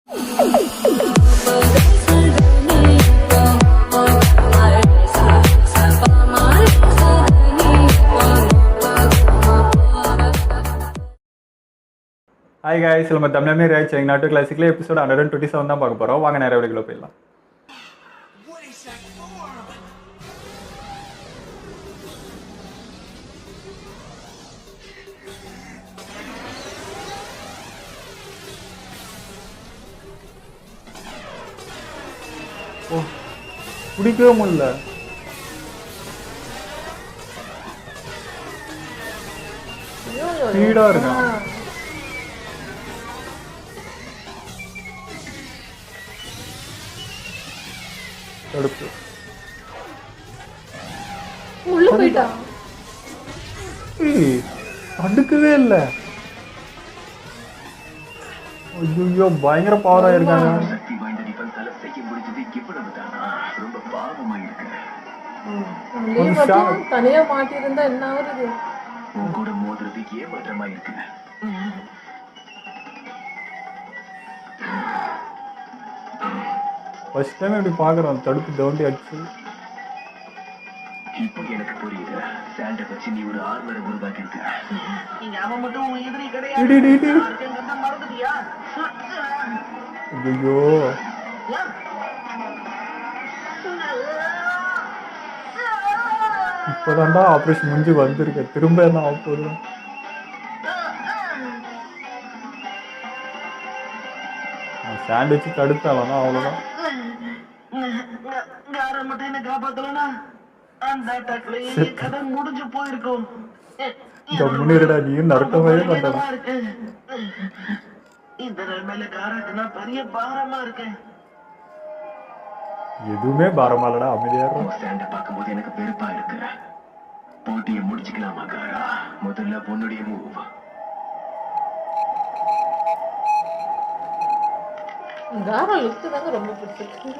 Hi guys, நம்ம தமிழமே right channel நாட்டு கிளாசிக்ல episode 127 தான் பார்க்க போகிறோம். வாங்க நேரம் வீடியோக்குள்ள போயிடலாம். ஓ, பிடிக்கவே முடியல. ஸ்பீடாக இருக்கான். தடுப்பு உள்ள போயிட்டா. அடுக்கவே இல்லை. ஐயோ, பயங்கர பவரா இருக்காங்க. தனியா மாட்டிருந்தா என்ன ஆகுது? கூட மோதுறதுக்கு ஏமாற்றமா இருக்கு. ஃபர்ஸ்ட் டைம் இப்படி பார்க்குறோம். தடுப்பு தோண்டி அடிச்சு. இப்போ எனக்கு புரியுது. சாண்ட வச்சு நீ ஒரு ஆர்மரை உருவாக்கி இருக்க. நீங்க அவன் மட்டும் உன் எதிரி கிடையாது. மறந்துட்டியா? ஐயோ, இப்போதான்டா ஆப்ரேஷன் முடிஞ்சு வந்திருக்க. திரும்ப என்ன ஆக போகுது? சாண்ட் வச்சு தடுத்தாலும் அவ்வளோதான். மட்டும் என்ன காப்பாத்தலனா அந்த கதை முடிஞ்சு போயிருக்கும். முன்னிரடா, நீயும் நடக்கவே மாட்டேன். இந்த நிலைமையில காராட்டுனா பெரிய பாரமா இருக்கேன். எதுவுமே பாரமா இல்லடா, அமைதியா சாண்ட பார்க்கும்போது எனக்கு பெருப்பா இருக்கு. போட்டியை முடிச்சுக்கலாமா காரா? முதல்ல பொண்ணுடைய மூவ். காரா லுக் தாங்க ரொம்ப பிடிச்சிருக்கு.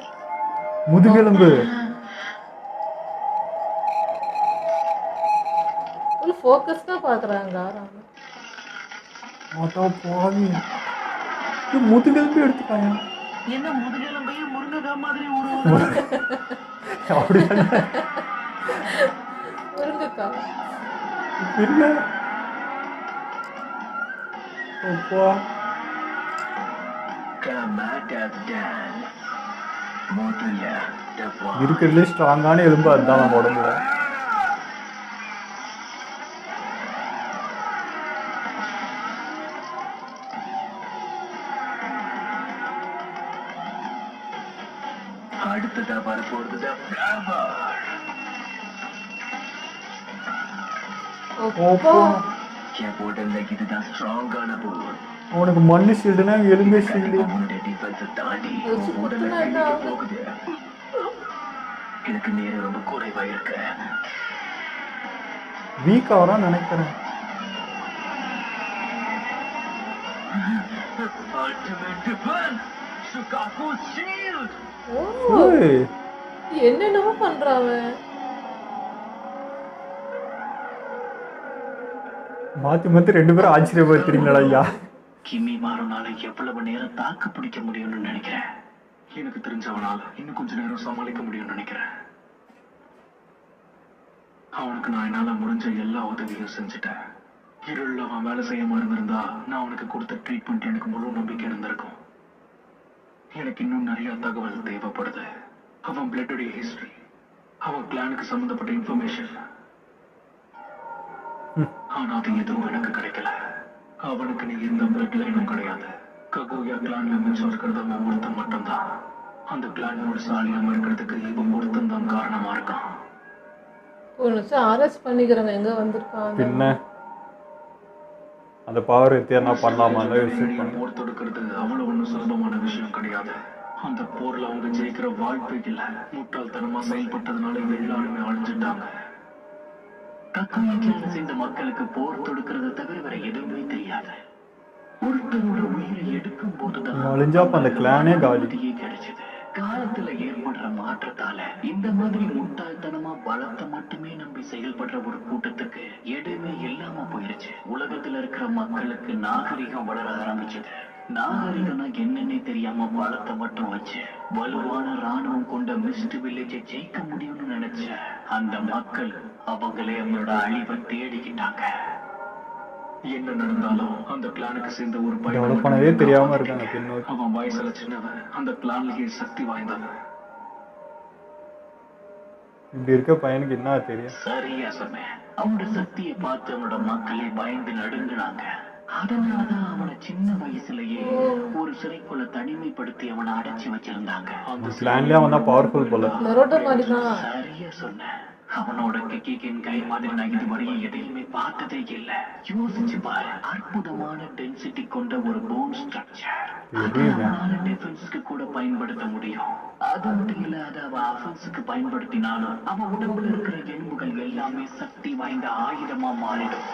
முதுகெலும்பு ஒரு ஃபோக்கஸ்டா பாக்குறாங்க காரா. மாட்டா பாவி, முதுகெலும்பு எடுத்துட்டாங்க. என்ன முதுகெலும்பையும் முருங்கக்காய் மாதிரி உருவாங்க. அப்படிதானே? முருங்கக்காய் இல்ல. அப்பா, இருக்கிறதுலே ஸ்ட்ராங்கான எலும்பு அதுதான் நம்ம உடம்புல. அடுத்ததா வரப்போறது இதுதான் ஸ்ட்ராங்கான போர். உனக்கு மண்ணு ஷீல்டுனா எலும்பே ஷீல்டு. போகுது. எனக்கு நேரம் ரொம்ப குறைவா இருக்கு. வீக் ஆகிறான்னு நினைக்கிறேன். என்னென்னவோ பண்றாங்க. மாத்தி மாத்தி ரெண்டு பேரும் ஆச்சரியப்படுத்துறீங்களா ஐயா? கிம்மி மாறனால எவ்வளவு நேரம் தாக்கு பிடிக்க முடியும்னு நினைக்கிறேன். எனக்கு தெரிஞ்சவனால இன்னும் கொஞ்ச நேரம் சமாளிக்க முடியும்னு நினைக்கிறேன். அவனுக்கு நான் என்னால முடிஞ்ச எல்லா உதவியும் செஞ்சுட்டேன். இருள் அவன் வேலை செய்யாம இருந்திருந்தா நான் அவனுக்கு கொடுத்த ட்ரீட்மெண்ட் எனக்கு முழு நம்பிக்கை இருந்திருக்கும். எனக்கு இன்னும் நிறைய தகவல் தேவைப்படுது. அவன் பிளட்டுடைய ஹிஸ்டரி, அவன் கிளானுக்கு சம்பந்தப்பட்ட இன்ஃபர்மேஷன். ஆனா அது எதுவும் எனக்கு கிடைக்கல. அவனுக்கு நீ எந்த பிளட் லைனும் கிடையாது. ககோயா கிளான்ல மிச்சம் இருக்கிறது அவன் ஒருத்தன் மட்டும்தான். அந்த கிளானோட சாலியாம இருக்கிறதுக்கு இவன் ஒருத்தன் தான் காரணமா இருக்கான். ஒரு நிமிஷம் ஆர்எஸ் பண்ணிக்கிறவங்க எங்க வந்திருக்காங்க? பின்ன அந்த பவர் எத்தியா பண்ணலாமா? போர் தொடுக்கிறது அவ்வளவு ஒன்றும் சுலபமான விஷயம் கிடையாது. அந்த போர்ல அவங்க ஜெயிக்கிற வாய்ப்பே இல்ல. முட்டாள்தனமா செயல்பட்டதுனால எல்லாருமே அழிஞ்சிட்டாங்க. கக்கோயா சேர்ந்த மக்களுக்கு போர் தொடுக்கிறத தவிர வேற எதுவுமே தெரியாது. ஒருத்தரோட உயிரை எடுக்கும் போதுதான் அந்த கிளானே காலி கிடைச்சது. காலத்துல ஏற்படுற மாற்றத்தால இந்த மாதிரி முட்டாள்தனமா பலத்தை மட்டுமே நம்பி செயல்படுற ஒரு கூட்டத்துக்கு எதுவுமே இல்லாம போயிருச்சு. உலகத்துல இருக்கிற மக்களுக்கு நாகரிகம் வளர ஆரம்பிச்சது. நாகரிகம்னா என்னன்னே தெரியாம பலத்தை மட்டும் வச்சு வலுவான ராணுவம் கொண்ட மிஸ்ட் வில்லேஜை ஜெயிக்க முடியும்னு நினைச்ச அந்த மக்கள் அவங்களே அவங்களோட அழிவை தேடிக்கிட்டாங்க. என்ன நடந்தாலும் அந்த பிளானுக்கு சேர்ந்த ஒரு டெவலப் பண்ணவே தெரியாம இருக்காங்க பின்னோக்கி. அவன் வயசுல சின்னவன், அந்த பிளான்லயே சக்தி வாய்ந்தவன். இப்படி இருக்க பையனுக்கு என்ன தெரியும்? சரியா சொன்னேன். அவனோட சக்தியை பார்த்து அவனோட மக்களே பயந்து நடுங்கினாங்க. அதனாலதான் அவனை சின்ன வயசுலயே ஒரு சிறைக்குள்ள தனிமைப்படுத்தி அவனை அடைச்சு வச்சிருந்தாங்க. அந்த பிளான்லயே அவன் தான் பவர்ஃபுல் போல. நரோட்டோ மாதிரி தான். சரியா சொன்ன. அவனோட கிக்கின் கை மாதிரி நான் இதுவரையும் எதையுமே பார்த்ததே இல்ல. யோசிச்சு பாரு, அற்புதமான டென்சிட்டி கொண்ட ஒரு போன் ஸ்ட்ரக்சர். அதனால டிஃபென்ஸ்க்கு கூட பயன்படுத்த முடியும். அது மட்டும் இல்ல, அதை அவ அஃபென்ஸ்க்கு பயன்படுத்தினாலும் அவன் உடம்புல இருக்கிற எலும்புகள் எல்லாமே சக்தி வாய்ந்த ஆயுதமா மாறிடும்.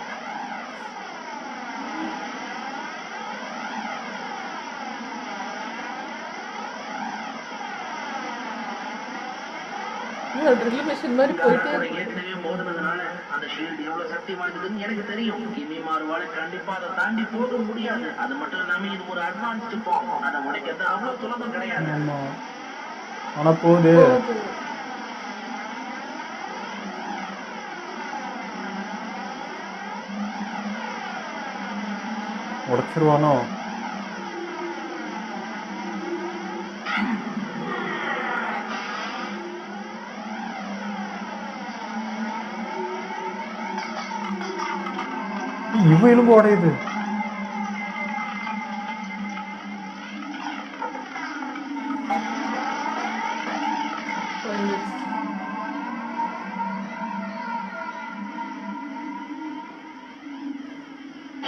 ட்ரில் மிஷின் மாதிரி போயிட்டே இருக்கு. ஏற்கனவே மோதினதுனால அந்த ஷீல்டு எவ்வளவு சக்தி வாய்ந்ததுன்னு எனக்கு தெரியும். இனிமாறுவால கண்டிப்பா அதை தாண்டி போக முடியாது. அது மட்டும் இல்லாம இது ஒரு அட்வான்ஸ்டு ஃபார்ம். அதை உடைக்கிறது அவ்வளவு சுலபம் கிடையாது. ஆனா போகுது. உடைச்சிருவானோ? இவன் எலும்பு உடையுது.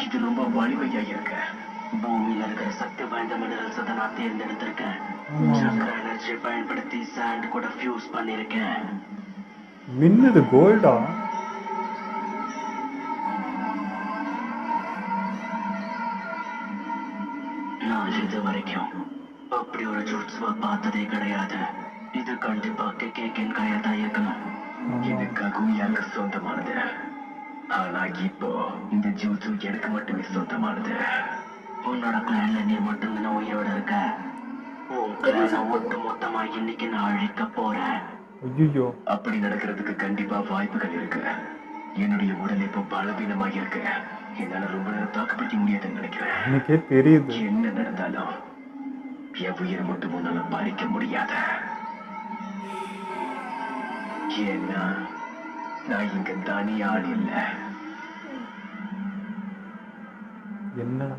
இது ரொம்ப வலிமையா இருக்கு. பூமியில இருக்கிற சக்தி வாய்ந்த மினரல்ஸ் அதை நான் தேர்ந்தெடுத்திருக்கேன். சக்கர எனர்ஜி பயன்படுத்தி சாண்ட் கூட ஃபியூஸ் பண்ணிருக்கேன். மின்னுது கோல்டா? நான் இது வரைக்கும் அப்படி ஒரு ஜூட்ஸுவா பார்த்ததே கிடையாது. இது கண்டிப்பா கேக்கேன் கையதான் இருக்கணும். இது ககுயாக்கு சொந்தமானது. ஆனா இப்போ இந்த ஜூட்ஸு எனக்கு மட்டுமே சொந்தமானது. உன்னோட பிளான்ல நீ மட்டும்தானே உயிரோட இருக்க. உன் பிளான ஒட்டு மொத்தமா இன்னைக்கு நான் அழிக்க போறேன். ஐயோ, அப்படி நடக்கிறதுக்கு கண்டிப்பா வாய்ப்புகள் இருக்கு. என்னுடைய உடல் இப்போ பலவீனமா இருக்கு. என்னால ரொம்ப நேரம் தாக்குப்பிடிக்க முடியாதுன்னு நினைக்கிறேன். எனக்கே தெரியுது. என்ன நடந்தாலும் என் உயிர் மட்டும் உன்னால பறிக்க முடியாத. ஏன்னா நான் இங்க தனியாள் இல்ல. என்னடா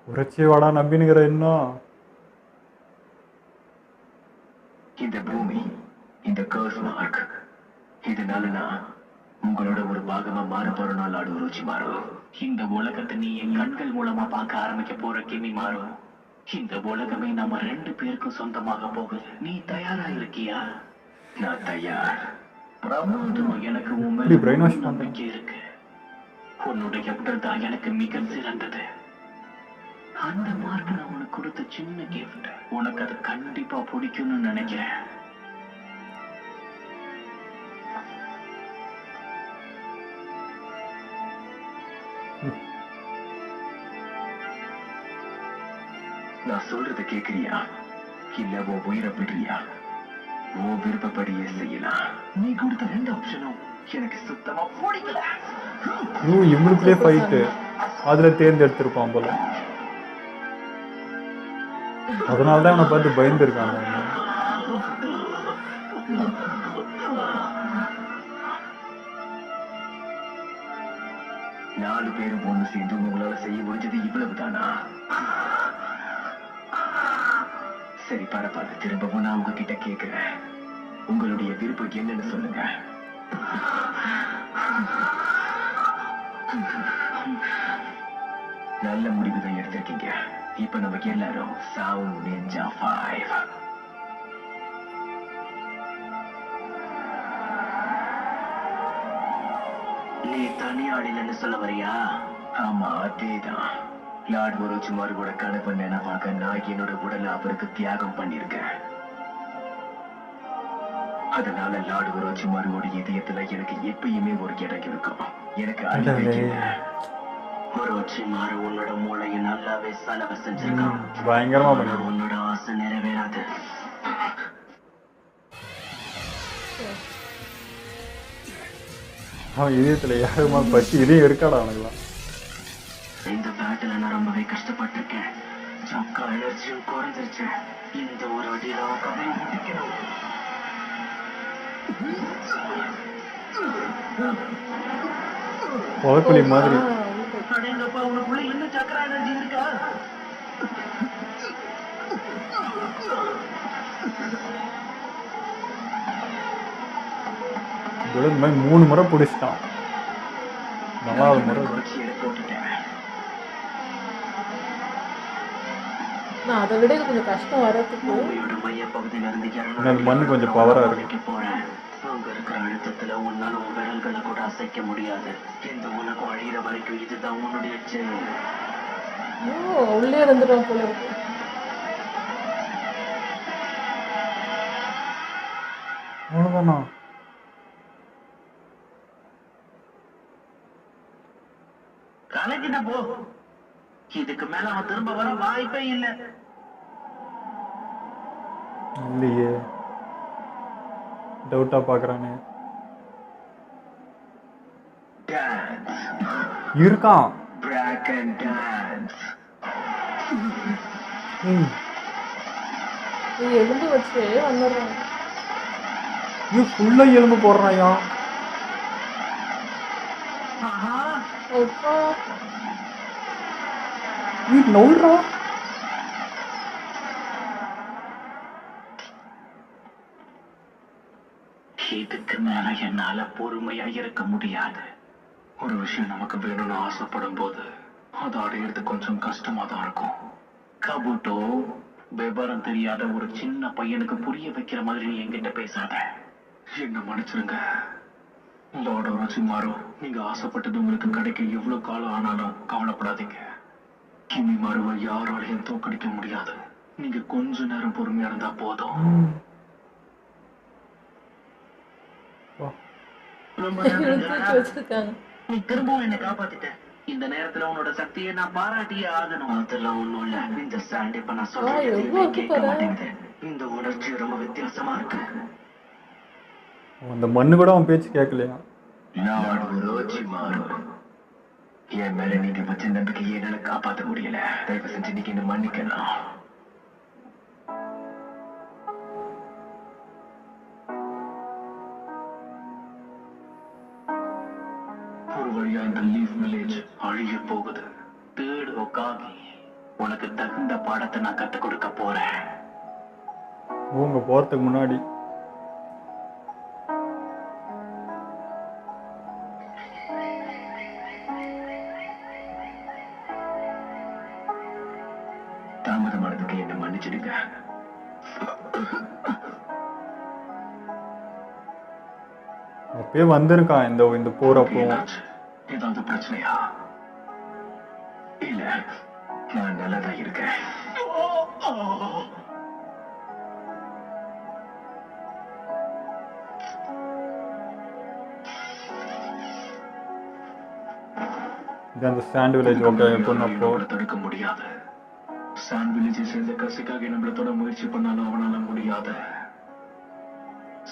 உரைச்சி வாடா நம்பினுங்கிற இன்னும். இந்த பூமி, இந்த கர்ஸ் மார்க், இதனால நான் உங்களோட ஒரு பாகமா மாற போற நாள் ஆடு ருச்சி மாறும். இந்த உலகத்தை நீ என் கண்கள் மூலமா பார்க்க ஆரம்பிக்க போற கிமி மாறும். இந்த உலகமே நம்ம 2 பேருக்கும் சொந்தமாக போகுது. நீ தயாரா இருக்கியா? நான் தயார். பிரமாதம். எனக்கு உன் மேல நம்பிக்கை இருக்கு. உன்னுடைய உடல் தான் எனக்கு மிக சிறந்தது. அந்த மார்க் நான் உனக்கு கொடுத்த சின்ன கிஃப்ட். உனக்கு அது கண்டிப்பா பிடிக்கும்னு நினைக்கிறேன். நான் சொல்றத கேக்குறியா? இல்ல உன் உயிரை விடுறியா? உன் விருப்பப்படியே செய்யலாம். நீ கொடுத்த 2 ஆப்ஷனும் எனக்கு சுத்தமா பிடிக்கல. இவங்களுக்குள்ளே ஃபைட்டு அதுல தேர்ந்தெடுத்திருப்பான் போல. அதனாலதான் அவனை பார்த்து பயந்து இருக்காங்க. நாலு பேரும் ஒன்று சேர்ந்து உங்களால செய்ய முடிஞ்சது இவ்வளவுதானா? சரி, பரவாயில்ல. திரும்பவும் நான் உங்ககிட்ட கேட்கிறேன். உங்களுடைய விருப்பம் என்னன்னு சொல்லுங்க. நல்ல முடிவுதான் எடுத்திருக்கீங்க. இப்ப நமக்கு எல்லாரும் சவுண்ட் நிஞ்சா 5. நீ தனியாடிலன்னு சொல்ல வரியா? ஆமா, அதேதான். லார்ட் ஒரோச்சிமாரோட கனவை நினைவாக நான் என்னோட உடலை அவருக்கு தியாகம் பண்ணிருக்கேன். அதனால லார்ட் ஒரோச்சிமாரோட இதயத்துல எனக்கு எப்பயுமே ஒரு இடம் இருக்கும். எனக்கு அழிவே இல்லை. ரோச்சிமாரு உன்னோட மூளையை நல்லாவே செலவு செஞ்சிருக்கான். பயங்கரமா ஆனா பண்ணிருக்கோம். உன்னோட ஆசை நிறைவேறாது. அவன் இதயத்துல யாருமா பசி இதையும் இருக்காடா அவனுக்குலாம். இந்த பேட்டில் நான் ரொம்பவே கஷ்டப்பட்டிருக்கேன். சக்கா எனர்ஜியும் குறைஞ்சிருச்சு. இந்த ஒரு அடியில அவன் கதையை முடிக்கணும். புதக்குழி மாதிரி. அடேங்கப்பா, உனக்குள்ள இன்னும் சக்கரா எனர்ஜி இருக்கா? இதோட இந்த மாதிரி 3 முறை பிடிச்சிட்டான். 4வது முறை இது. குறைச்சி போட்டுட்டேன். நான் அதை விட இது கொஞ்சம் கஷ்டம் வர்றதுக்கு. பூமியோட மைய பகுதியில இருந்து இன்னும் அந்த மண்ணு கொஞ்சம் பவரா இருக்கு. வைக்க போறேன். அங்க இருக்கிற அழுத்தத்துல உன்னால உன் விரல்களை கூட அசைக்க முடியாது. இந்த உலகம் அழியிற வரைக்கும் இதுதான் உன்னுடைய ஜெயம். ஓ, உள்ளே இருந்துடும் போல இருக்கு. அவ்வளோதானா? கலக்கிட்ட போ. இதுக்கு மேல அவன் திரும்ப வர வாய்ப்பே இல்லை. இல்லையே, டவுட்டா பாக்குறானே. Dance. இருக்கான். Break and dance. ஏய், இது எழுந்து வச்சு வந்துடுறாங்க. இது ஃபுல்லா எலும்பு போடுறாயா? ஆஹா. அப்பா, இது நவுறா. இதுக்கு மேல என்னால பொறுமையா இருக்க முடியாது. ஒரு விஷயம் நமக்கு வேணும்னு ஆசைப்படும் போது அதை அடையிறது கொஞ்சம் கஷ்டமா தான் இருக்கும். கபுட்டோ, விவரம் தெரியாத ஒரு சின்ன பையனுக்கு புரிய வைக்கிற மாதிரி நீ என்கிட்ட பேசாத. என்ன மன்னிச்சிருங்க லார்ட் ரோச்சிமாரு. நீங்க ஆசைப்பட்டது உங்களுக்கு கிடைக்க எவ்வளவு காலம் ஆனாலும் கவலைப்படாதீங்க. கிமிமாருவை யாராலையும் தோக்கடிக்க முடியாது. நீங்க கொஞ்ச நேரம் பொறுமையா இருந்தா போதும். ரொம்ப இவனை நன்றி. தூக்கி வச்சிருக்காங்க. நீ திரும்பவும் என்னை காப்பாத்திட்ட. இந்த நேரத்துல உன்னோட சக்தியை நான் பாராட்டியே ஆகணும். அதெல்லாம் ஒண்ணும் இல்ல. இந்த சாண்ட் இப்ப நான் சொல்றது எவ்வளவு எதுவுமே கேட்க அக்கறை. மாட்டேங்குது. இந்த உணர்ச்சி ரொம்ப வித்தியாசமா இருக்கு. அந்த மண்ணு கூட அவன் பேச்சு கேட்கலையா? லார்ட் ரோச்சிமாரு, என் மேல நீங்க வச்ச நம்பிக்கையை என்னால காப்பாத்த முடியல. தயவு செஞ்சு நீங்க என்ன மன்னிக்கலாம். ஒரு வழியா இந்த லீஃப் வில்லேஜ் அழிய போகுது. தேர்ட் ஒகாகி, உனக்கு தகுந்த பாடத்தை நான் கத்துக் கொடுக்க போறேன். உங்க போறதுக்கு முன்னாடி தாமதமானதுக்கு என்ன மன்னிச்சிடுங்க. அப்பயே வந்திருக்கான் இந்த போறப்போ. என்னாச்சு? ஏதாவது பிரச்சனையா? இல்ல, நான் நல்லதா இருக்கேன். இது அந்த சாண்ட் வில்லேஜ் ஓகே பொண்ணப்போ. நம்மள தடுக்க முடியாது. சாண்ட் வில்லேஜை சேர்ந்த கசிக்காக நம்மள தொட முயற்சி பண்ணாலும் அவனால முடியாது.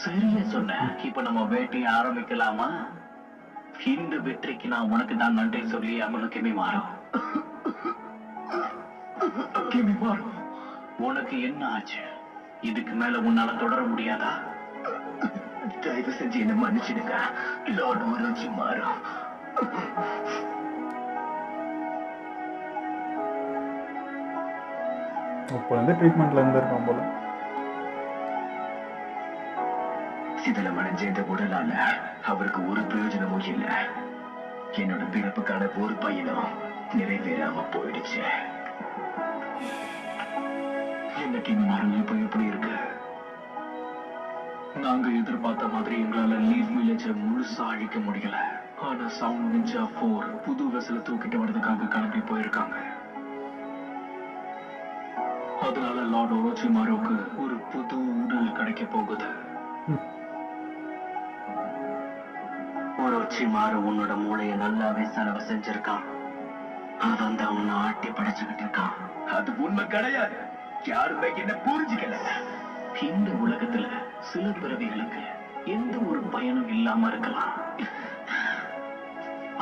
சரியா சொன்ன. இப்ப நம்ம வேட்டையை ஆரம்பிக்கலாமா? இந்த வெற்றிக்கு நான் உனக்கு தான் நன்றி சொல்லி அவனுக்கு கிமிமாரு. கிமிமாரு, உனக்கு என்ன ஆச்சு? இதுக்கு மேல உன்னால தொடர முடியாதா? தயவு செஞ்சு என்ன மன்னிச்சிடுங்க லார்ட் ரோச்சிமாரு. அப்போ வந்து ட்ரீட்மெண்ட்ல இருந்திருக்கான் போல. சிதலமடைஞ்ச இந்த உடலால அவருக்கு ஒரு பிரயோஜனமும் இல்ல. என்னோட பிறப்புக்கான ஒரு பயணம் நிறைவேறாம போயிடுச்சு. இன்னைக்கு மரம் இப்ப எப்படி இருக்கு? நாங்க எதிர்பார்த்த மாதிரி எங்களால லீவ் வில்லேஜ முழுசா அழிக்க முடியல. ஆனா சவுண்ட் நிஞ்சா 4 புது வெசல தூக்கிட்டு வரதுக்காக கிளம்பி போயிருக்காங்க. அதனால லார்ட் ரோச்சிமாருக்கு ஒரு புது உடல் கிடைக்க போகுது. ரோச்சிமாரு உன்னோட மூளையை நல்லாவே செலவு செஞ்சிருக்கான். அவன் தான் உன்னை ஆட்டி படைச்சுக்கிட்டு இருக்கான். அது உண்மை கிடையாது. யாருமே என்ன புரிஞ்சுக்கல. இந்த உலகத்துல சில பிறவிகளுக்கு எந்த ஒரு பயனும் இல்லாம இருக்கலாம்.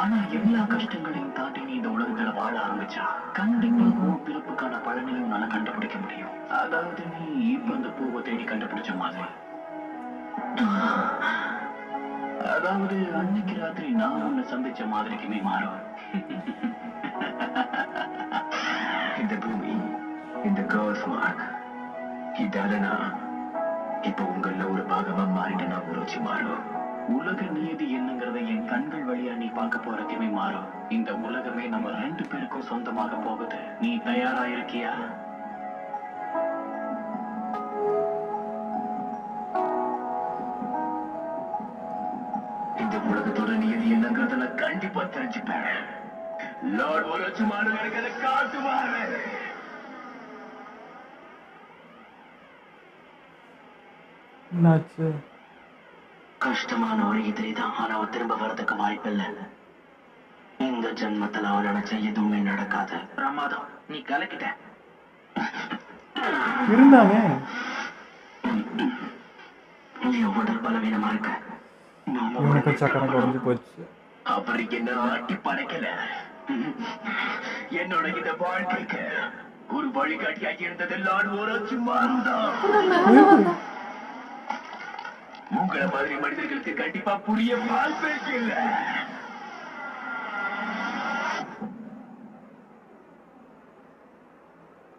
ஆனா எல்லா கஷ்டங்களையும் தாண்டி நீ இந்த உலகத்துல வாழ ஆரம்பிச்சா கண்டிப்பா உன் பிறப்புக்கான பலனையும் உன்னால கண்டுபிடிக்க முடியும். அதாவது நீ இப்ப அந்த பூவை தேடி கண்டுபிடிச்ச மாதிரி. அதாவது அன்னைக்கு ராத்திரி நான் உன்னை சந்திச்ச மாதிரிக்குமே மாறும். இந்த பூமி, இந்த கேர்ள்ஸ் மார்க், இதால நான் இப்ப உங்கள ஒரு பாகமா மாறிட்டேன்னா உருச்சி மாறும். உலக நீதி என்னங்கிறத என் கண்கள் வழியா நீ பார்க்க போறதுமே மாறும். இந்த உலகமே நம்ம 2 பேருக்கும் சொந்தமாக போகுது. நீ தயாரா இருக்கியா? இந்த உலகத்தோட நீதி என்னங்கிறதுல கண்டிப்பா தெரிஞ்சுப்பேன். லார்ட் உருச்சி மாறு எனக்கு அதை காட்டுவாரு. என்னாச்சு? கஷ்டமான ஒரு எதிரிதான். ஆனா அவன் திரும்ப வர்றதுக்கு வாய்ப்பில்லை. இந்த ஜென்மத்துல அவன் நினைச்ச எதுவுமே நடக்காது. பிரமாதம், நீ கலக்கிட்ட. இருந்தாமே நீ உடல் பலவீனமா இருக்க. இவனுக்கு சக்கரம் குறைஞ்சு போச்சு. அப்புறம் என்ன ஆட்டி படைக்கல. என்னோட இந்த வாழ்க்கைக்கு ஒரு வழிகாட்டியாகி இருந்தது லார்ட் உருச்சி மாறுதான். உங்களை மாதிரி மனிதர்களுக்கு கண்டிப்பா புரிய வாய்ப்பே இல்ல.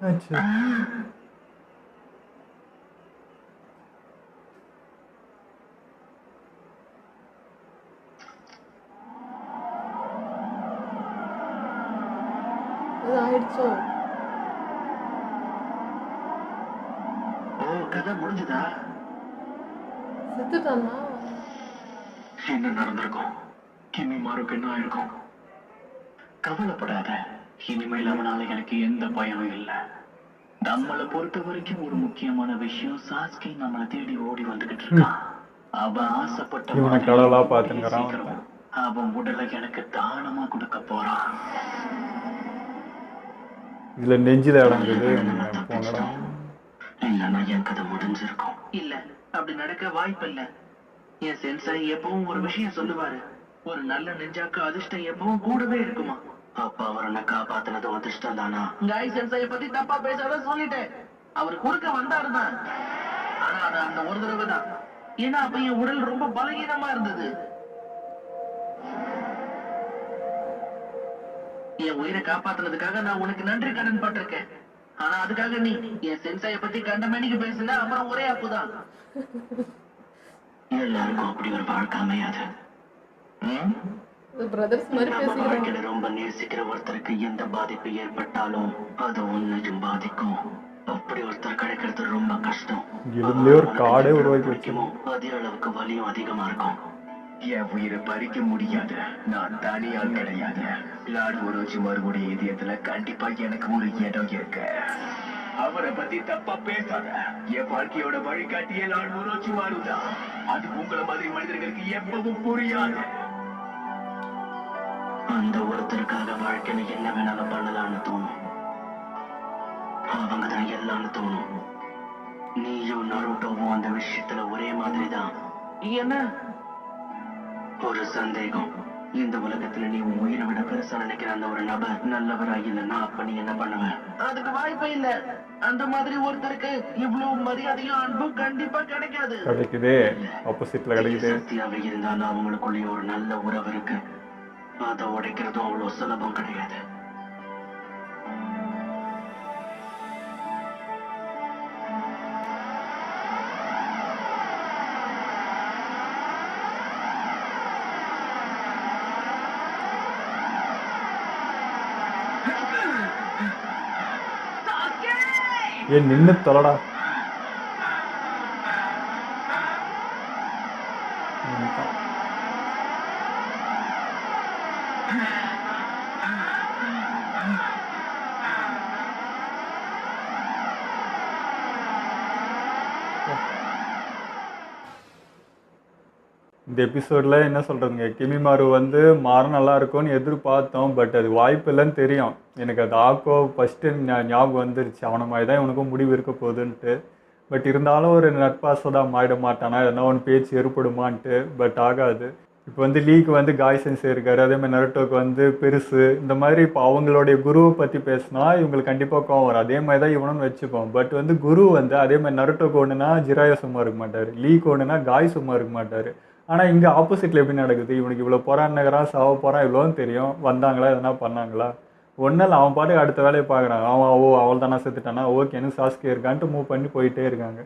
ஆச்சு. அது ஆயிடுச்சோ? ஓ, கதை முடிஞ்சதா? செத்துட்டானா? என்ன நடந்திருக்கும்? கிமி மாருக்கு என்ன ஆயிருக்கும்? கவலைப்படாத, இனிமேல் அவனால எனக்கு எந்த பயனும் இல்லை. நம்மளை பொறுத்த வரைக்கும் ஒரு முக்கியமான விஷயம், சாஸ்கி நம்மளை தேடி ஓடி வந்துகிட்டு இருக்கான். அவன் ஆசைப்பட்ட இவனை மாதிரி கடவுளா கூடிய பார்த்துங்கிறான். சீக்கிரம் அவன் உடலை எனக்கு தானமா கொடுக்க போறான். இதுல நெஞ்சில அடங்குது. போங்கடா. இல்லைன்னா என் கதை முடிஞ்சிருக்கும். இல்ல, அப்படி நடக்க வாய்ப்பு இல்ல. என் சென்சாய் எப்பவும் ஒரு விஷயம் சொல்லுவாரு, ஒரு நல்ல நெஞ்சாக்கு அதிர்ஷ்டம் எப்பவும் கூடவே இருக்குமா. அப்ப அவர் என்ன காப்பாத்தினது அதிர்ஷ்டம் தானா? காய் சென்சாய பத்தி தப்பா பேசாத சொல்லிட்டேன். அவர் குறுக்க வந்தாருதான், ஆனா அது அந்த ஒரு தடவை தான். ஏன்னா அப்ப என் உடல் ரொம்ப பலகீனமா இருந்தது. என் உயிரை காப்பாத்தினதுக்காக நான் உனக்கு நன்றி கடன் பட்டிருக்கேன். ஆனா அதுக்காக நீ என் சென்சாய பத்தி கண்டமேனிக்கு பேசுன, அப்புறம் ஒரே அப்புதான். எல்லாருக்கும் அப்படி ஒரு வாழ்க்கை அமையாது. பிரதர்ஸ் மாதிரி நம்ம பேசிக்கிறாங்க. வாழ்க்கையில ரொம்ப நேசிக்கிற ஒருத்தருக்கு எந்த பாதிப்பு ஏற்பட்டாலும் அது உன்னையும் பாதிக்கும். அப்படி ஒருத்தர் கிடைக்கிறது ரொம்ப கஷ்டம். எலும்புலயே ஒரு காடே உருவாக்கி வச்சு. பிடிக்குமோ அதே அளவுக்கு வலியும் அதிகமா இருக்கும். என் உயிரை பறிக்க முடியாது. நான் தனியால் கிடையாது. லார்ட் உருச்சி மறுபடிய இதயத்துல கண்டிப்பா எனக்கு ஒரு இடம் இருக்கு. அவரை பத்தி தப்பா பேசாத. என் வாழ்க்கையோட வழிகாட்டிய லார்ட் உருச்சி மாறுதான். அது உங்களை மாதிரி மனிதர்களுக்கு எப்பவும் புரியாது. அந்த ஒருத்தருக்காக வாழ்க்கையில என்ன வேணாலும் பண்ணலாம்னு தோணும். அவங்க தான் எல்லாம்னு தோணும். நீயும் நருட்டோவும் அந்த விஷயத்துல ஒரே மாதிரி தான். என்ன ஒரு சந்தேகம், இந்த உலகத்துல நீ உன் உயிரை விட பெருசா நினைக்கிற அந்த ஒரு நபர் நல்லவரா இல்லைன்னா அப்ப நீ என்ன பண்ணுவ? அதுக்கு வாய்ப்பே இல்ல. அந்த மாதிரி ஒருத்தருக்கு இவ்வளவு மரியாதையும் அன்பும் கண்டிப்பா கிடைக்காது. கிடைக்குதே, ஆப்போசிட்ல கிடைக்குது. சக்தியாக இருந்தாலும் அவங்களுக்குள்ளே ஒரு நல்ல உறவு இருக்கு. அதை உடைக்கிறதும் அவ்வளவு சுலபம் கிடையாது. ஏன் நின்னு தொலைடா. இந்த எபிசோடில் என்ன சொல்கிறதுங்க, கிமிமாரு வந்து மாற நல்லா இருக்கும்னு எதிர்பார்த்தோம். பட் அது வாய்ப்பு இல்லைன்னு தெரியும். எனக்கு அது ஆக்கோ ஃபஸ்ட்டு ஞாபகம் வந்துருச்சு, அவனை மாதிரி தான் இவனுக்கும் முடிவு இருக்க போகுதுன்ட்டு. பட் இருந்தாலும் ஒரு நட்பாசதான் ஆயிட மாட்டானா, எதனா ஒன்று பேச்சு ஏற்படுமான்ட்டு. பட் ஆகாது. இப்போ வந்து லீக்கு வந்து காய் சென்சே இருக்காரு, அதே மாதிரி நருட்டோக்கு வந்து பெருசு. இந்த மாதிரி இப்போ அவங்களுடைய குருவை பற்றி பேசினா இவங்களுக்கு கண்டிப்பாக கோவம் வரும். அதே மாதிரி தான் இவனும் வச்சுப்போம். பட் வந்து குரு வந்து அதே மாதிரி நருட்டோக்கு ஒன்றுனா ஜிராயா சும்மா இருக்க மாட்டார், லீக்கு ஒன்றுனா காய் சும்மா இருக்க மாட்டார். ஆனால் இங்கே ஆப்போசிட்டில் எப்படி நடக்குது, இவனுக்கு இவ்வளோ போகிறான்னுங்கிறான், சாவ போகிறான், இவ்வளோன்னு தெரியும். வந்தாங்களா எதனா பண்ணாங்களா? ஒன்றும் இல்லை, அவன் பாட்டுக்கு அடுத்த வேலையை பார்க்குறான். அவள் தானே செத்துட்டானா, ஓகே எனக்கு சாஸ்கே இருக்கான்ட்டு மூவ் பண்ணி போயிட்டே இருக்காங்க.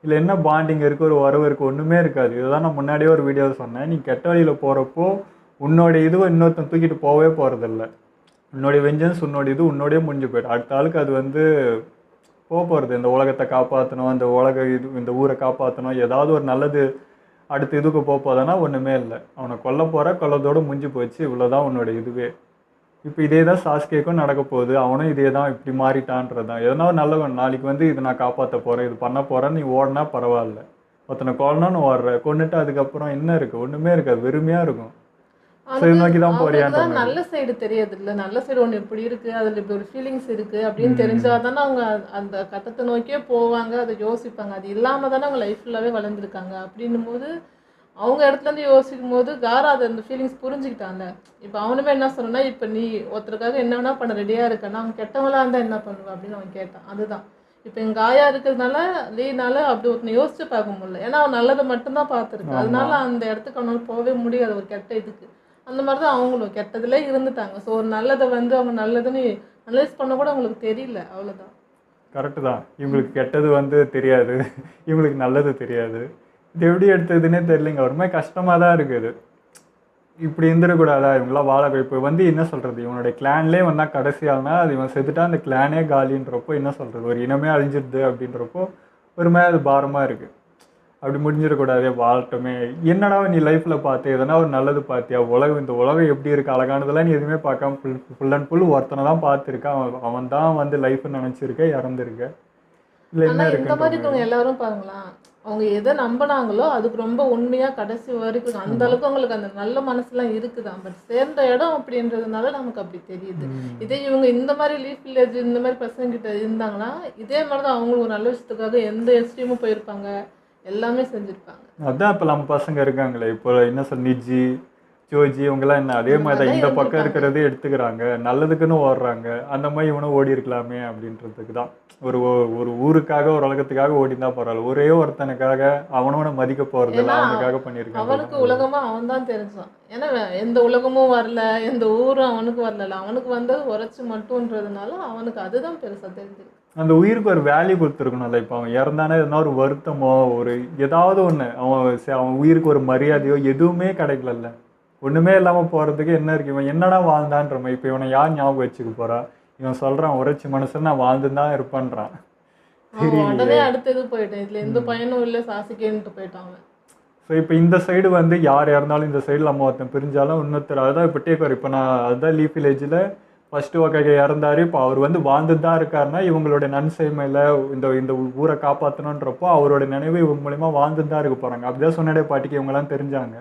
இல்லை என்ன பாண்டிங் இருக்குது, ஒரு உறவு இருக்குது, ஒன்றுமே இருக்காது. இதுதான் நான் முன்னாடியே ஒரு வீடியோவில் சொன்னேன். நீ கெட்ட வழியில் போகிறப்போ உன்னோட இதுவை இன்னொருத்தன் தூக்கிட்டு போகவே போகிறதில்ல. உன்னோடைய வெஞ்சன்ஸ் உன்னோட இது உன்னோடய முடிஞ்சு போய்டும். அடுத்த ஆளுக்கு அது வந்து போகிறது. இந்த உலகத்தை காப்பாற்றணும், இந்த ஊரை காப்பாற்றணும், ஏதாவது ஒரு நல்லது அடுத்த இதுக்கு போதானா ஒன்றுமே இல்லை. அவனை கொல்லத்தோடு முடிஞ்சு போச்சு. இவ்வளோதான் உன்னோட இதுவே. இப்போ இதே தான் சாஸ்கேக்கும் நடக்க போகுது. அவனும் இதே தான் இப்படி மாறிட்டான்றது தான். எதனா ஒரு நல்லவன் நாளைக்கு வந்து இதை நான் காப்பாற்ற போகிறேன், இது பண்ண போகிறேன், நீ ஓடினா பரவாயில்ல. ஒருத்தனை கொல்லணும்னு ஓடுற, கொண்டுட்டு அதுக்கப்புறம் என்ன இருக்குது, ஒன்றுமே இருக்காது, வெறுமையாக இருக்கும். நோக்கி தான் போறியான்னு நல்ல சைடு தெரியாது இல்லை, நல்ல சைடு ஒன்று இப்படி இருக்குது, அதில் இப்படி ஒரு ஃபீலிங்ஸ் இருக்குது அப்படின்னு தெரிஞ்சால் தானே அவங்க அந்த கட்டத்தை நோக்கியே போவாங்க, அதை யோசிப்பாங்க. அது இல்லாமல் தானே அவங்க லைஃப் ஃபுல்லாகவே வளர்ந்துருக்காங்க. அப்படின்னும் போது அவங்க இடத்துலேருந்து யோசிக்கும் போது காரா அது அந்த ஃபீலிங்ஸ் புரிஞ்சுக்கிட்டாங்க. இப்போ அவனுமே என்ன சொன்னா, இப்போ நீ ஒருத்தருக்காக என்ன வேணா பண்ண ரெடியாக இருக்கேன்னா அவன் கெட்டவங்களா இருந்தால் என்ன பண்ணுவேன் அப்படின்னு அவன் கேட்டான். அதுதான் இப்போ எங்கள் காயா இருக்கிறதுனால லீனால அப்படி ஒருத்தனை யோசிச்சு பார்க்க முடியல. ஏன்னா அவன் நல்லதை மட்டும்தான் பார்த்துருக்கான். அதனால அந்த இடத்துக்கு அவனால் போகவே முடியாது ஒரு கெட்ட இதுக்கு. அந்த மாதிரி தான் அவங்களும் கெட்டதுல இருந்துட்டாங்க. ஸோ ஒரு நல்லதை வந்து அவங்க நல்லதுன்னு அனலைஸ் பண்ண கூட அவங்களுக்கு தெரியல. அவ்வளோதான். கரெக்டு தான். இவங்களுக்கு கெட்டது வந்து தெரியாது, இவங்களுக்கு நல்லது தெரியாது. இது எப்படி எடுத்ததுன்னே தெரியலைங்க. ஒரு மாதிரி கஷ்டமாக தான் இருக்குது. இப்படி இருந்துடக்கூடாதா, இவங்களாம் வாழ. இப்போ வந்து என்ன சொல்கிறது, இவனுடைய கிளான்லேயே வந்தால் கடைசியால்னா அது இவன் செத்துட்டா அந்த கிளானே காலின்றப்போ என்ன சொல்கிறது, ஒரு இனமே அழிஞ்சிடுது அப்படின்றப்போ ஒரு மாதிரி அது பாரமாக இருக்குது. அப்படி முடிஞ்சிடக்கூடாதே, வாழட்டுமே. என்னடா நீ லைஃப்பில் பார்த்து எதனா ஒரு நல்லது பார்த்தியா, இந்த உலகம் எப்படி இருக்குது, அழகானதெல்லாம் நீ எதுவுமே பார்க்காம ஃபுல் அண்ட் ஃபுல் ஒருத்தனை தான் பார்த்துருக்கான். அவன் தான் வந்து லைஃப்னு நினச்சிருக்க, இறந்துருக்க. இல்லை என்ன இருக்கு இந்த மாதிரி இருக்கவங்க எல்லாரும் பாருங்களா, அவங்க எதை நம்பினாங்களோ அதுக்கு ரொம்ப உண்மையாக கடைசி வரைக்கும் அந்த அளவுக்கு அவங்களுக்கு அந்த நல்ல மனசுலாம் இருக்குதான். பட் சேர்ந்த இடம் அப்படின்றதுனால நமக்கு அப்படி தெரியுது. இதே இவங்க இந்த மாதிரி லீஃப் வில்லேஜ் இந்த மாதிரி பசங்க கிட்ட இருந்தாங்கன்னா இதே மாதிரி தான் அவங்களுக்கு ஒரு நல்ல விஷயத்துக்காக எந்த எக்ஸ்ட்ரீமும் போயிருப்பாங்க, எல்லாமே செஞ்சுருப்பாங்க. அதான் இப்போ நம்ம பசங்க இருக்காங்களே, இப்போ என்ன சொல் நிஜி ஜோஜி இவங்கெல்லாம் என்ன அதே மாதிரி தான் இந்த பக்கம் இருக்கிறதே எடுத்துக்கிறாங்க, நல்லதுக்குன்னு ஓடுறாங்க. அந்த மாதிரி இவனும் ஓடி இருக்கலாமே அப்படின்றதுக்கு தான். ஒரு ஊருக்காக ஒரு உலகத்துக்காக ஓடினா பரவாயில்ல, ஒரே ஒருத்தனுக்காக அவனோட மதிக்க போறது இல்லை, அவனுக்காக பண்ணியிருக்கான். அவனுக்கு உலகமா அவன் தான் தெரிஞ்சான். ஏன்னா எந்த உலகமும் வரல, எந்த ஊரும் அவனுக்கு வரல, அவனுக்கு வந்தது உரைச்சி மட்டும்ன்றதுனால அவனுக்கு அதுதான் பெருசா தெரிஞ்சிருக்கு. அந்த உயிருக்கு ஒரு வேல்யூ கொடுத்துருக்கணும்ல. இப்போ அவன் இறந்தானே எதனா ஒரு வருத்தமோ ஒரு ஏதாவது ஒன்று, அவன் உயிருக்கு ஒரு மரியாதையோ எதுவுமே கிடைக்கல. ஒன்றுமே இல்லாமல் போகிறதுக்கு என்ன இருக்கு, இவன் என்னடா வாழ்ந்தான்ற மாதிரி. இப்போ இவனை யார் ஞாபகம் வச்சுக்க போறா? இவன் சொல்கிறான் உரைச்சி மனுஷன் நான் வாழ்ந்துதான் இருப்பான்றான். உடனே அடுத்தது போயிட்டேன், இதில் எந்த பயனும் இல்லை, சாசிக்கேன்ட்டு போயிட்டாங்க. ஸோ இப்போ இந்த சைடு வந்து யார் இறந்தாலும் இந்த சைடில் நம்ம ஒருத்தன் பிரிஞ்சாலும் இன்னொருத்தர் அதுதான் இப்போ டேக்கர். இப்போ நான் அதுதான் லீஃப் வில்லேஜில் ஃபஸ்ட்டு ஒகே இறந்தார். இப்போ அவர் வந்து வாழ்ந்துட்டு தான் இருக்காருன்னா இவங்களோட நன்செய்மையில் இந்த ஊரை காப்பாற்றணுன்றப்போ அவரோட நினைவு இவங்க மூலிமா வாழ்ந்துட்டு தான் இருக்க போகிறாங்க. அப்படிதான் சொன்னடே பாட்டிக்கு இவங்கெல்லாம் தெரிஞ்சாங்க.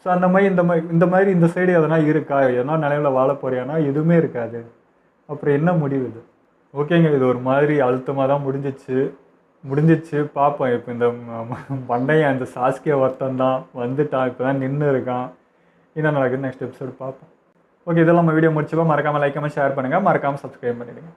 ஸோ அந்த மாதிரி இந்த சைடு எதனா இருக்கா, எதனா நிலையில் வாழ போறியானா எதுவுமே இருக்காது. அப்புறம் என்ன முடிவு இது? ஓகேங்க, இது ஒரு மாதிரி அழுத்தமாக தான் முடிஞ்சிச்சு பார்ப்போம். இப்போ இந்த பண்டைய அந்த சாஸ்கே ஒருத்தன் தான் வந்துட்டான், இப்போ தான் நின்று இருக்கான். என்ன நடக்குது நெக்ஸ்ட் எபிசோடு பார்ப்போம். ஓகே, இதெல்லாம் நம்ம வீடியோ முடிச்சுப்போம். மறக்காமல் லைக் பண்ணி ஷேர் பண்ணுங்கள், மறக்காமல் சப்ஸ்கிரைப் பண்ணிடுங்க.